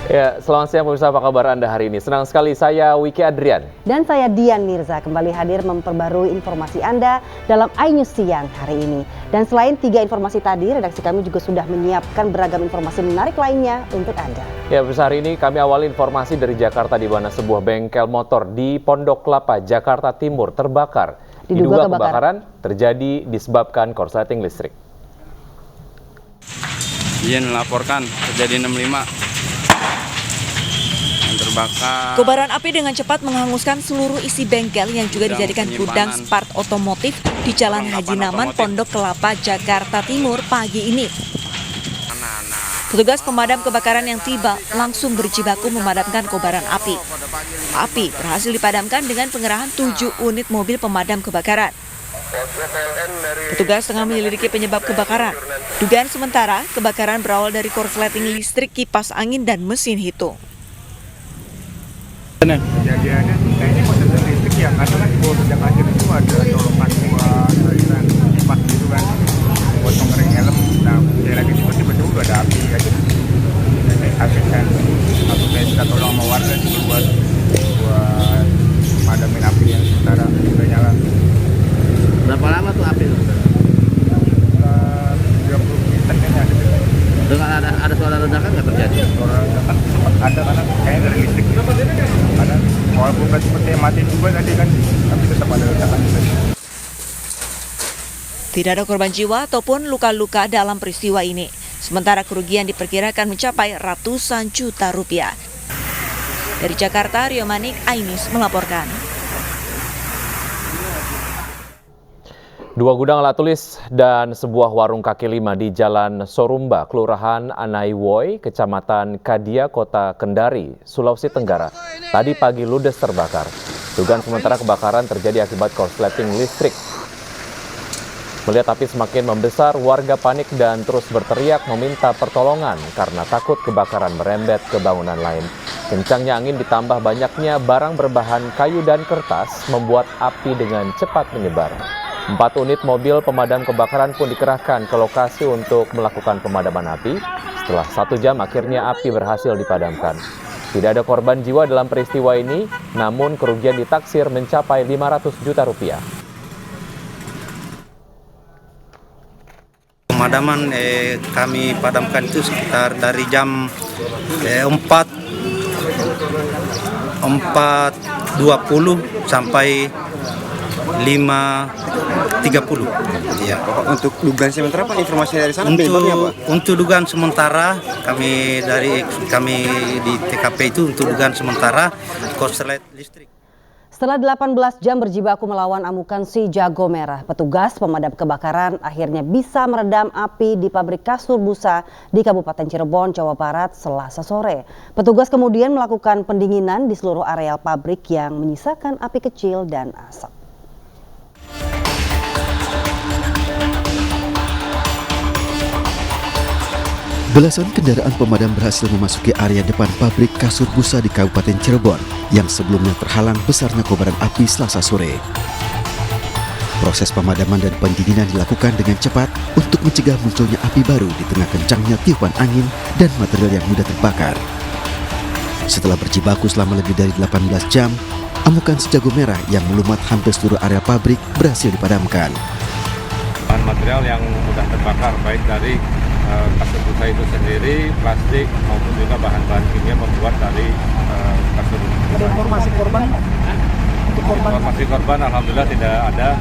Ya, selamat siang pemirsa, apa kabar Anda hari ini? Senang sekali, saya Wiki Adrian. Dan saya Dian Mirza kembali hadir memperbarui informasi Anda dalam iNews Siang hari ini. Dan selain 3 informasi tadi, redaksi kami juga sudah menyiapkan beragam informasi menarik lainnya untuk Anda. Ya, pemirsa, hari ini kami awali informasi dari Jakarta, di mana sebuah bengkel motor di Pondok Kelapa, Jakarta Timur terbakar. Diduga kebakaran terjadi disebabkan korsleting listrik. Dia melaporkan terjadi 65 yang terbakar. Kobaran api dengan cepat menghanguskan seluruh isi bengkel yang juga dijadikan gudang spart otomotif di Jalan Haji Naman, Pondok Kelapa, Jakarta Timur pagi ini. Petugas pemadam kebakaran yang tiba langsung berjibaku memadamkan kobaran api. Api berhasil dipadamkan dengan pengerahan 7 unit mobil pemadam kebakaran. Petugas tengah menyelidiki penyebab kebakaran. Dugaan sementara, kebakaran berawal dari korsleting listrik kipas angin dan mesin hitung. Kejadiannya kayaknya korsleting listrik ya, karena kan di bawah sejak akhir itu ada colokan buat aliran kipas gitu kan, buat pengering helm. Nah, saya lagi tiba-tiba ada api aja. Asisten atau saya sudah tolong sama warga juga buat madamin api yang sementara sudah nyala. Berapa lama tuh api? 30 menitan kayaknya ada. Dengan ada suara ledakan nggak terjadi? Suara ledakan sempat ada karena kayaknya dari listrik. Ada walaupun kan seperti mati juga tadi kan, tapi tetap ada ledakan juga. Tidak ada korban jiwa ataupun luka-luka dalam peristiwa ini. Sementara kerugian diperkirakan mencapai ratusan juta rupiah. Dari Jakarta, Rio Manik, iNews melaporkan. 2 gudang alat tulis dan sebuah warung kaki lima di Jalan Sorumba, Kelurahan Anaiwoi, Kecamatan Kadia, Kota Kendari, Sulawesi Tenggara, tadi pagi ludes terbakar. Dugaan sementara kebakaran terjadi akibat korsleting listrik. Melihat api semakin membesar, warga panik dan terus berteriak meminta pertolongan karena takut kebakaran merembet ke bangunan lain. Kencangnya angin ditambah banyaknya barang berbahan kayu dan kertas membuat api dengan cepat menyebar. 4 unit mobil pemadam kebakaran pun dikerahkan ke lokasi untuk melakukan pemadaman api. Setelah 1 jam akhirnya api berhasil dipadamkan. Tidak ada korban jiwa dalam peristiwa ini, namun kerugian ditaksir mencapai 500 juta rupiah. Pemadaman kami padamkan itu sekitar dari jam 4.20 sampai 5.30. Ya. Untuk dugaan sementara Pak, informasi dari sana Untuk dugaan sementara kami di TKP itu untuk dugaan sementara korslet listrik. Setelah 18 jam berjibaku melawan amukan si jago merah, petugas pemadam kebakaran akhirnya bisa meredam api di pabrik kasur busa di Kabupaten Cirebon, Jawa Barat, Selasa sore. Petugas kemudian melakukan pendinginan di seluruh areal pabrik yang menyisakan api kecil dan asap. Belasan kendaraan pemadam berhasil memasuki area depan pabrik kasur busa di Kabupaten Cirebon yang sebelumnya terhalang besarnya kobaran api Selasa sore. Proses pemadaman dan pendinginan dilakukan dengan cepat untuk mencegah munculnya api baru di tengah kencangnya tiupan angin dan material yang mudah terbakar. Setelah berjibaku selama lebih dari 18 jam, amukan si jago merah yang melumat hampir seluruh area pabrik berhasil dipadamkan. Bahan material yang mudah terbakar baik dari kasur busa itu sendiri, plastik maupun juga bahan-bahan kimia membuat dari kasur busa. Ada informasi korban? Informasi korban alhamdulillah tidak ada.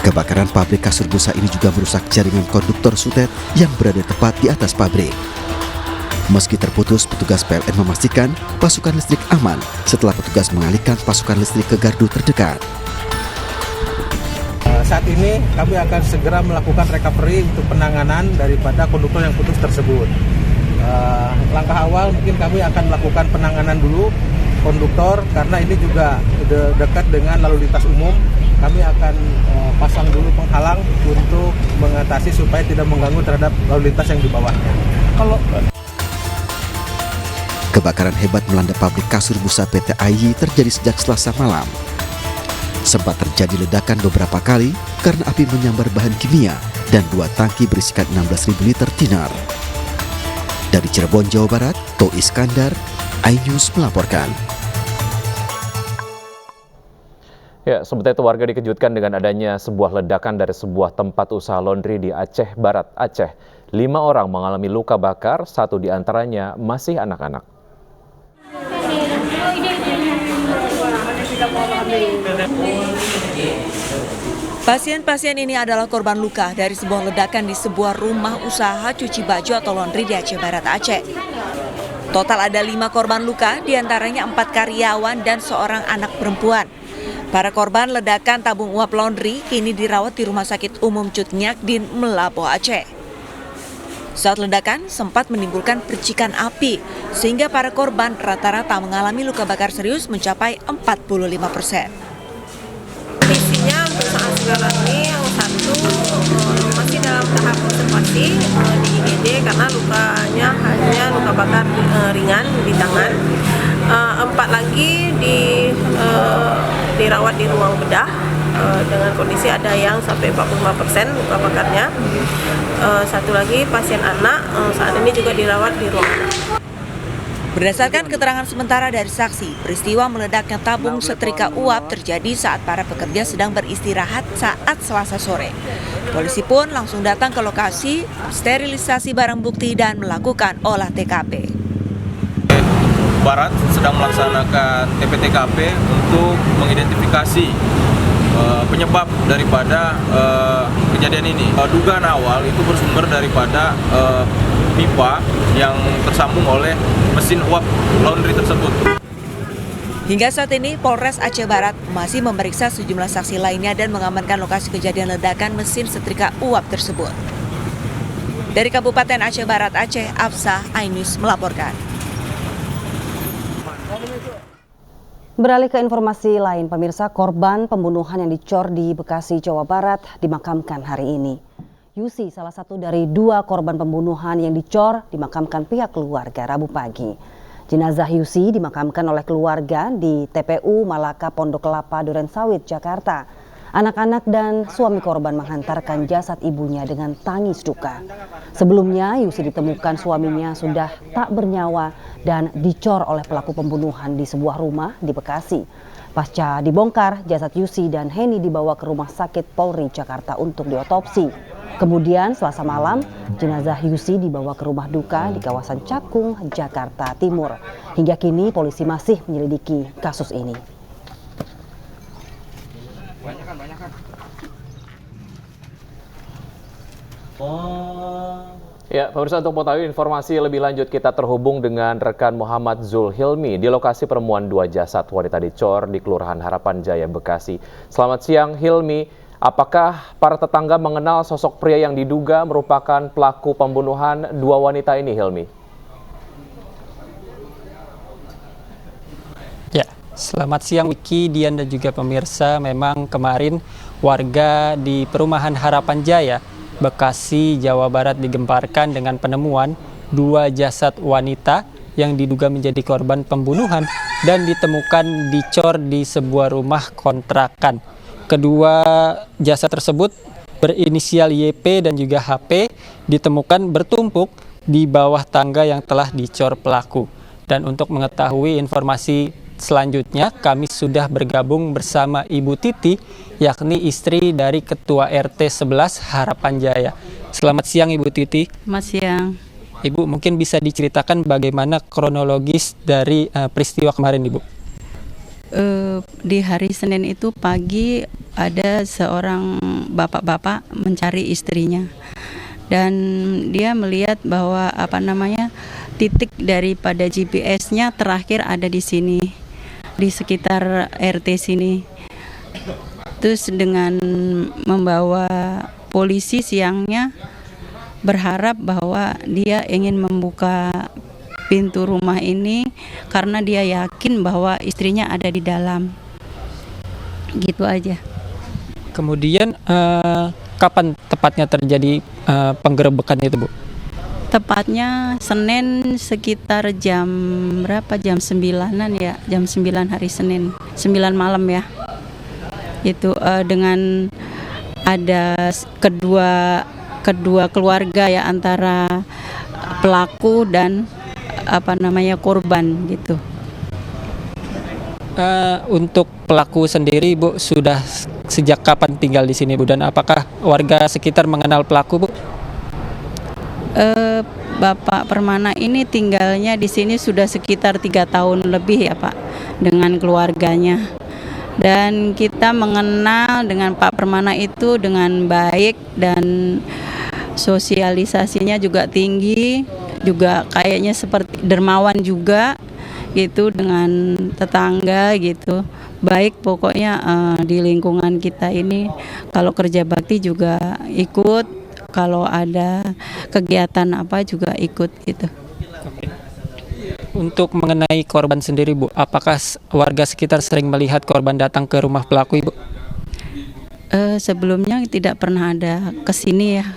Kebakaran pabrik kasur busa ini juga merusak jaringan konduktor sutet yang berada tepat di atas pabrik. Meski terputus, petugas PLN memastikan pasokan listrik aman setelah petugas mengalihkan pasokan listrik ke gardu terdekat. Saat ini kami akan segera melakukan recovery untuk penanganan daripada konduktor yang putus tersebut. Langkah awal mungkin kami akan melakukan penanganan dulu konduktor karena ini juga dekat dengan lalu lintas umum. Kami akan pasang dulu penghalang untuk mengatasi supaya tidak mengganggu terhadap lalu lintas yang di bawahnya. Kebakaran hebat melanda pabrik kasur busa PT AIY terjadi sejak Selasa malam. Sempat terjadi ledakan beberapa kali karena api menyambar bahan kimia dan 2 tangki berisikan 16.000 liter tiner. Dari Cirebon, Jawa Barat, To Iskandar, iNews melaporkan. Ya, sementara itu warga dikejutkan dengan adanya sebuah ledakan dari sebuah tempat usaha laundry di Aceh Barat, Aceh. 5 orang mengalami luka bakar, 1 diantaranya masih anak-anak. Pasien-pasien ini adalah korban luka dari sebuah ledakan di sebuah rumah usaha cuci baju atau laundry di Aceh Barat, Aceh. Total ada 5 korban luka, diantaranya 4 karyawan dan seorang anak perempuan. Para korban ledakan tabung uap laundry kini dirawat di Rumah Sakit Umum Cut Nyak Dien, Melapo, Aceh. Saat ledakan sempat menimbulkan percikan api, sehingga para korban rata-rata mengalami luka bakar serius mencapai 45%. Kondisinya untuk saat sekarang ini yang satu masih dalam tahap observasi di IGD karena lukanya hanya luka bakar ringan di tangan. 4 lagi dirawat di ruang bedah dengan kondisi ada yang sampai 45% luka bakarnya. 1 lagi pasien anak saat ini juga dirawat di ruang bedah. Berdasarkan keterangan sementara dari saksi, peristiwa meledaknya tabung setrika uap terjadi saat para pekerja sedang beristirahat saat Selasa sore. Polisi pun langsung datang ke lokasi, sterilisasi barang bukti dan melakukan olah TKP. Barat sedang melaksanakan TP-TKP untuk mengidentifikasi penyebab daripada kejadian ini. Dugaan awal itu bersumber daripada pipa yang tersambung oleh mesin uap laundry tersebut. Hingga saat ini, Polres Aceh Barat masih memeriksa sejumlah saksi lainnya dan mengamankan lokasi kejadian ledakan mesin setrika uap tersebut. Dari Kabupaten Aceh Barat, Aceh, Afsah, iNews melaporkan. Beralih ke informasi lain, pemirsa, korban pembunuhan yang dicor di Bekasi, Jawa Barat dimakamkan hari ini. Yusi, salah satu dari 2 korban pembunuhan yang dicor, dimakamkan pihak keluarga Rabu pagi. Jenazah Yusi dimakamkan oleh keluarga di TPU Malaka Pondok Kelapa, Durensawit, Jakarta. Anak-anak dan suami korban menghantarkan jasad ibunya dengan tangis duka. Sebelumnya, Yusi ditemukan suaminya sudah tak bernyawa dan dicor oleh pelaku pembunuhan di sebuah rumah di Bekasi. Pasca dibongkar, jasad Yusi dan Heni dibawa ke Rumah Sakit Polri Jakarta untuk diotopsi. Kemudian Selasa malam, jenazah Yusi dibawa ke rumah duka di kawasan Cakung, Jakarta Timur. Hingga kini polisi masih menyelidiki kasus ini. Ya, pemirsa, untuk mengetahui informasi lebih lanjut kita terhubung dengan rekan Muhammad Zulhilmi di lokasi penemuan 2 jasad wanita dicor di Kelurahan Harapan Jaya, Bekasi. Selamat siang, Hilmi. Apakah para tetangga mengenal sosok pria yang diduga merupakan pelaku pembunuhan 2 wanita ini, Hilmi? Ya, selamat siang Wiki, Dian dan juga pemirsa. Memang kemarin warga di Perumahan Harapan Jaya, Bekasi, Jawa Barat digemparkan dengan penemuan 2 jasad wanita yang diduga menjadi korban pembunuhan dan ditemukan dicor di sebuah rumah kontrakan. Kedua jasad tersebut berinisial YP dan juga HP ditemukan bertumpuk di bawah tangga yang telah dicor pelaku. Dan untuk mengetahui informasi selanjutnya, kami sudah bergabung bersama Ibu Titi, yakni istri dari Ketua RT 11 Harapan Jaya. Selamat siang Ibu Titi. Selamat siang. Ibu, mungkin bisa diceritakan bagaimana kronologis dari peristiwa kemarin, Ibu? Di hari Senin itu pagi ada seorang bapak-bapak mencari istrinya dan dia melihat bahwa titik daripada GPS-nya terakhir ada di sini, di sekitar RT sini. Terus dengan membawa polisi siangnya berharap bahwa dia ingin membuka pintu rumah ini karena dia yakin bahwa istrinya ada di dalam. Gitu aja. Kemudian kapan tepatnya terjadi penggerebekan itu, Bu? Tepatnya Senin sekitar jam berapa? Jam 9-an ya, jam 9 hari Senin, 9 malam ya. Itu dengan ada kedua keluarga ya, antara pelaku dan korban gitu. Untuk pelaku sendiri, Bu, sudah sejak kapan tinggal di sini, Bu? Dan apakah warga sekitar mengenal pelaku, Bu? Bapak Permana ini tinggalnya di sini sudah sekitar 3 tahun lebih ya, Pak, dengan keluarganya. Dan kita mengenal dengan Pak Permana itu dengan baik dan sosialisasinya juga tinggi, juga kayaknya seperti dermawan juga gitu dengan tetangga gitu. Baik pokoknya di lingkungan kita ini kalau kerja bakti juga ikut, kalau ada kegiatan apa juga ikut gitu. Untuk mengenai korban sendiri, Bu, apakah warga sekitar sering melihat korban datang ke rumah pelaku, Ibu? Sebelumnya tidak pernah ada kesini ya,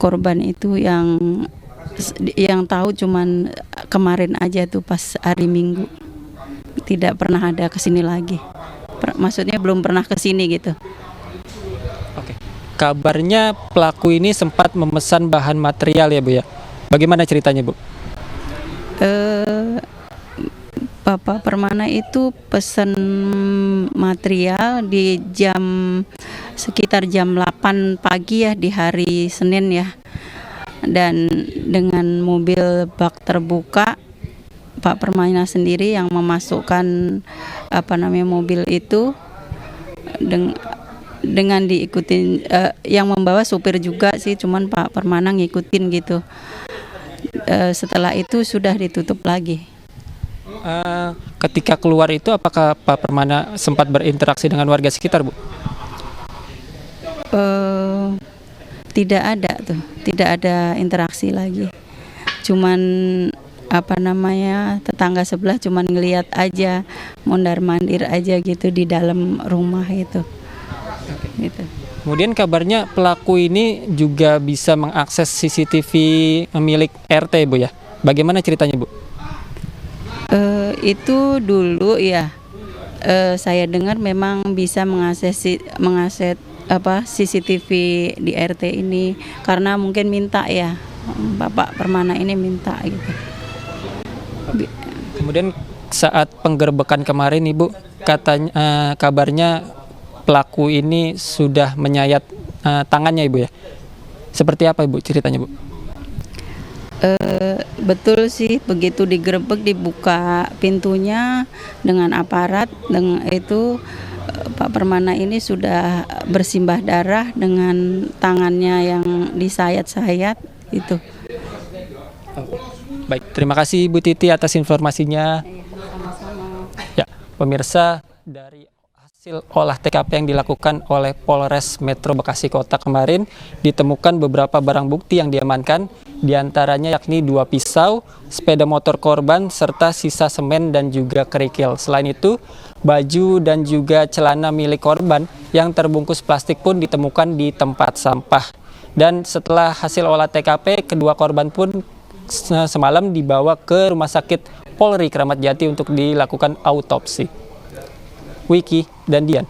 korban itu yang tahu cuman kemarin aja tuh pas hari Minggu, tidak pernah ada kesini lagi. Maksudnya belum pernah kesini gitu. Oke. Kabarnya pelaku ini sempat memesan bahan material ya, Bu ya. Bagaimana ceritanya, Bu? Bapak Permana itu pesan material di sekitar jam 8 pagi ya, di hari Senin ya. Dan dengan mobil bak terbuka, Pak Permana sendiri yang memasukkan mobil itu dengan diikutin yang membawa supir juga sih, cuman Pak Permana ngikutin gitu. Setelah itu sudah ditutup lagi. Ketika keluar itu apakah Pak Permana sempat berinteraksi dengan warga sekitar, Bu? Tidak ada interaksi lagi. Cuman tetangga sebelah cuman ngelihat aja, mondar-mandir aja gitu di dalam rumah itu. Gitu. Kemudian kabarnya pelaku ini juga bisa mengakses CCTV milik RT, Bu ya. Bagaimana ceritanya, Bu? Itu dulu ya, saya dengar memang bisa mengakses CCTV di RT ini karena mungkin minta ya, Bapak Permana ini minta gitu. Kemudian saat penggerbekan kemarin, Ibu, katanya kabarnya pelaku ini sudah menyayat tangannya, Ibu ya. Seperti apa, Ibu, ceritanya, Bu? Betul sih, begitu digerebek dibuka pintunya dengan aparat, dengan itu Pak Permana ini sudah bersimbah darah dengan tangannya yang disayat-sayat itu. Baik, terima kasih Bu Titi atas informasinya. Ya, pemirsa, dari hasil olah TKP yang dilakukan oleh Polres Metro Bekasi Kota kemarin ditemukan beberapa barang bukti yang diamankan, diantaranya yakni 2 pisau, sepeda motor korban, serta sisa semen dan juga kerikil. Selain itu, baju dan juga celana milik korban yang terbungkus plastik pun ditemukan di tempat sampah. Dan setelah hasil olah TKP, kedua korban pun semalam dibawa ke Rumah Sakit Polri Kramat Jati untuk dilakukan autopsi. Wiki dan Dian.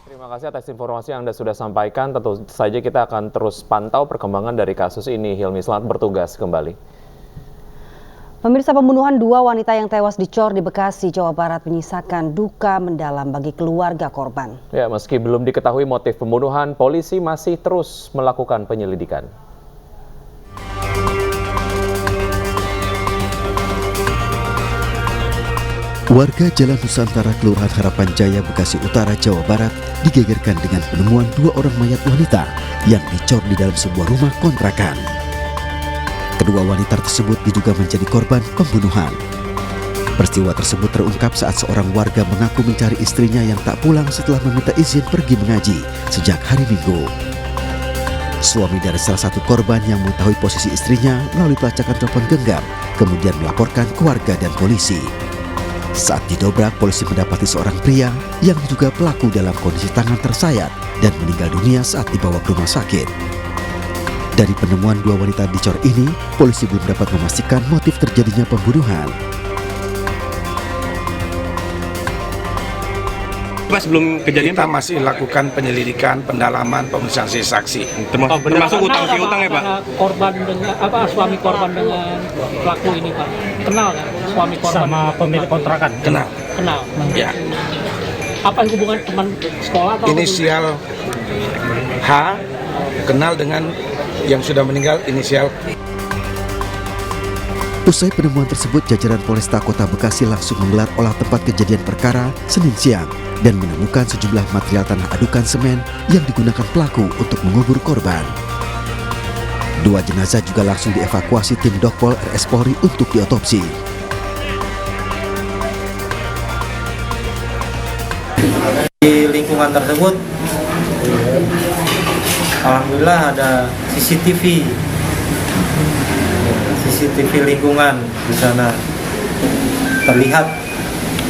Terima kasih atas informasi yang Anda sudah sampaikan. Tentu saja kita akan terus pantau perkembangan dari kasus ini. Hilmi, selamat bertugas kembali. Pemirsa, pembunuhan 2 wanita yang tewas dicor di Bekasi, Jawa Barat menyisakan duka mendalam bagi keluarga korban. Ya, meski belum diketahui motif pembunuhan, polisi masih terus melakukan penyelidikan. Warga Jalan Nusantara, Kelurahan Harapan Jaya, Bekasi Utara, Jawa Barat digegerkan dengan penemuan 2 orang mayat wanita yang dicor di dalam sebuah rumah kontrakan. Kedua wanita tersebut diduga menjadi korban pembunuhan. Peristiwa tersebut terungkap saat seorang warga mengaku mencari istrinya yang tak pulang setelah meminta izin pergi mengaji sejak hari Minggu. Suami dari salah satu korban yang mengetahui posisi istrinya melalui pelacakan telepon genggam kemudian melaporkan ke warga dan polisi. Saat didobrak, polisi mendapati seorang pria yang diduga pelaku dalam kondisi tangan tersayat dan meninggal dunia saat dibawa ke rumah sakit. Dari penemuan 2 wanita dicor ini, polisi belum dapat memastikan motif terjadinya pembunuhan. Pak, sebelum kejadian kita masih lakukan penyelidikan, pendalaman, pemeriksaan saksi. Termasuk utang piutang ya Pak? Korban dengan suami korban dengan pelaku ini Pak, kenal kan suami korban sama pemilik kontrakan? Kenal. Ya. Apa hubungan teman sekolah atau inisial H kenal dengan yang sudah meninggal inisial. Usai penemuan tersebut, jajaran Polresta Kota Bekasi langsung menggelar olah tempat kejadian perkara Senin siang dan menemukan sejumlah material tanah adukan semen yang digunakan pelaku untuk mengubur korban. 2 jenazah juga langsung dievakuasi tim Dokpol RS Polri untuk diotopsi. Di lingkungan tersebut, alhamdulillah ada CCTV lingkungan di sana. Terlihat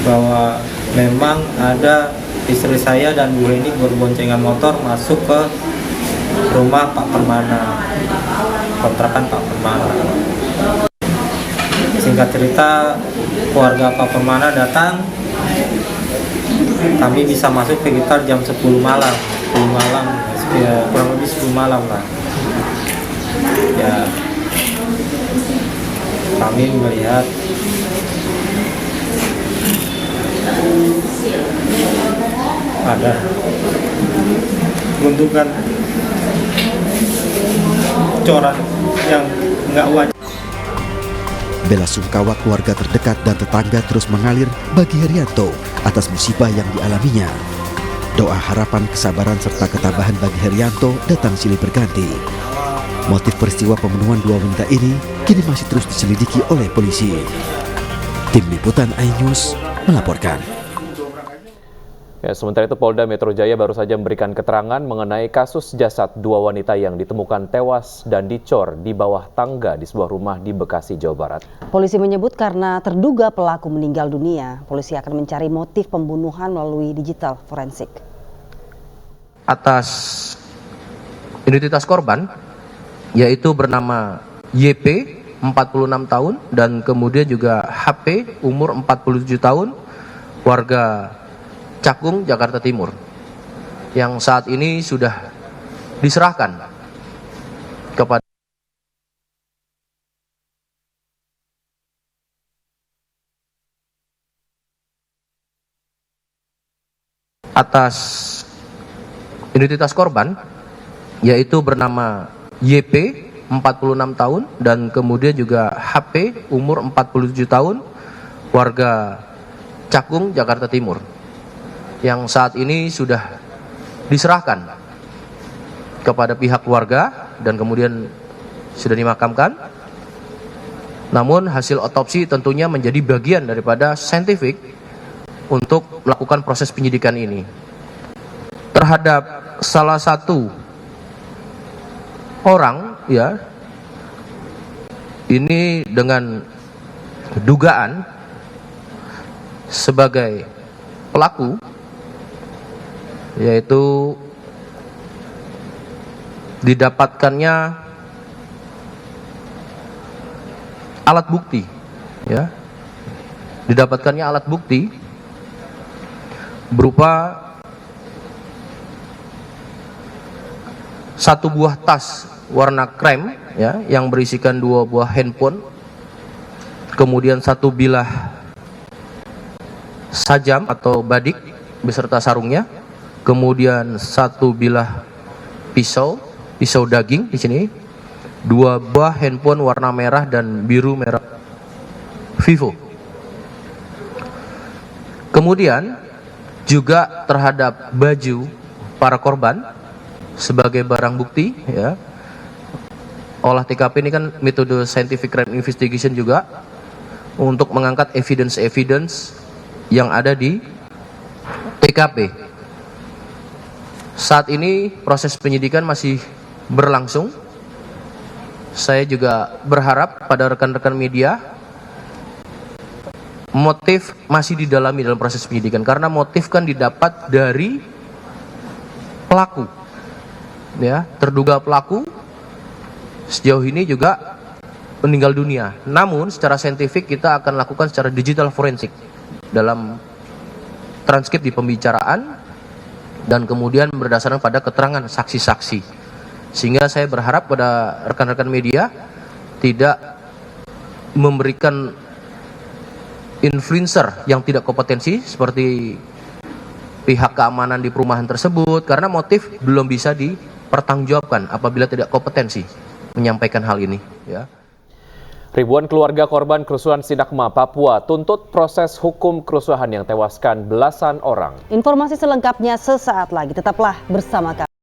bahwa memang ada istri saya dan Bu Heni berboncengan motor masuk ke rumah Pak Permana, kontrakan Pak Permana. Singkat cerita, keluarga Pak Permana datang. Kami bisa masuk sekitar jam 10 malam, ya, kurang lebih 10 malam lah. Ya, kami melihat ada gundukan corak yang nggak wajar. Bela sungkawa keluarga terdekat dan tetangga terus mengalir bagi Herianto atas musibah yang dialaminya. Doa harapan, kesabaran, serta ketabahan bagi Herianto datang silih berganti. Motif peristiwa pembunuhan 2 wanita ini kini masih terus diselidiki oleh polisi. Tim Liputan iNews melaporkan. Ya, sementara itu Polda Metro Jaya baru saja memberikan keterangan mengenai kasus jasad 2 wanita yang ditemukan tewas dan dicor di bawah tangga di sebuah rumah di Bekasi, Jawa Barat. Polisi menyebut karena terduga pelaku meninggal dunia, polisi akan mencari motif pembunuhan melalui digital forensik. Atas identitas korban, yaitu bernama YP, 46 tahun, dan kemudian juga HP, umur 47 tahun, warga Cakung, Jakarta Timur, yang saat ini sudah diserahkan kepada atas identitas korban, yaitu bernama YP, 46 tahun, dan kemudian juga HP, umur 47 tahun, warga Cakung, Jakarta Timur, yang saat ini sudah diserahkan kepada pihak keluarga dan kemudian sudah dimakamkan. Namun hasil otopsi tentunya menjadi bagian daripada saintifik untuk melakukan proses penyidikan ini. Terhadap salah satu orang, ya, ini dengan dugaan sebagai pelaku, yaitu didapatkannya alat bukti, ya, didapatkannya alat bukti berupa 1 buah tas warna krem, ya, yang berisikan 2 buah handphone, kemudian 1 bilah sajam atau badik beserta sarungnya, kemudian 1 bilah pisau daging di sini, 2 buah handphone warna merah dan biru merah Vivo. Kemudian juga terhadap baju para korban sebagai barang bukti, ya. Olah TKP ini kan metode scientific crime investigation juga untuk mengangkat evidence yang ada di TKP. Saat ini proses penyidikan masih berlangsung. Saya juga berharap pada rekan-rekan media, motif masih didalami dalam proses penyidikan, karena motif kan didapat dari pelaku, ya, terduga pelaku sejauh ini juga meninggal dunia. Namun secara saintifik kita akan lakukan secara digital forensik dalam transkrip di pembicaraan dan kemudian berdasarkan pada keterangan saksi-saksi. Sehingga saya berharap pada rekan-rekan media tidak memberikan influencer yang tidak kompetensi seperti pihak keamanan di perumahan tersebut, karena motif belum bisa dipertanggungjawabkan apabila tidak kompetensi menyampaikan hal ini. Ya. Ribuan keluarga korban kerusuhan Sidakma, Papua tuntut proses hukum kerusuhan yang tewaskan belasan orang. Informasi selengkapnya sesaat lagi, tetaplah bersama kami.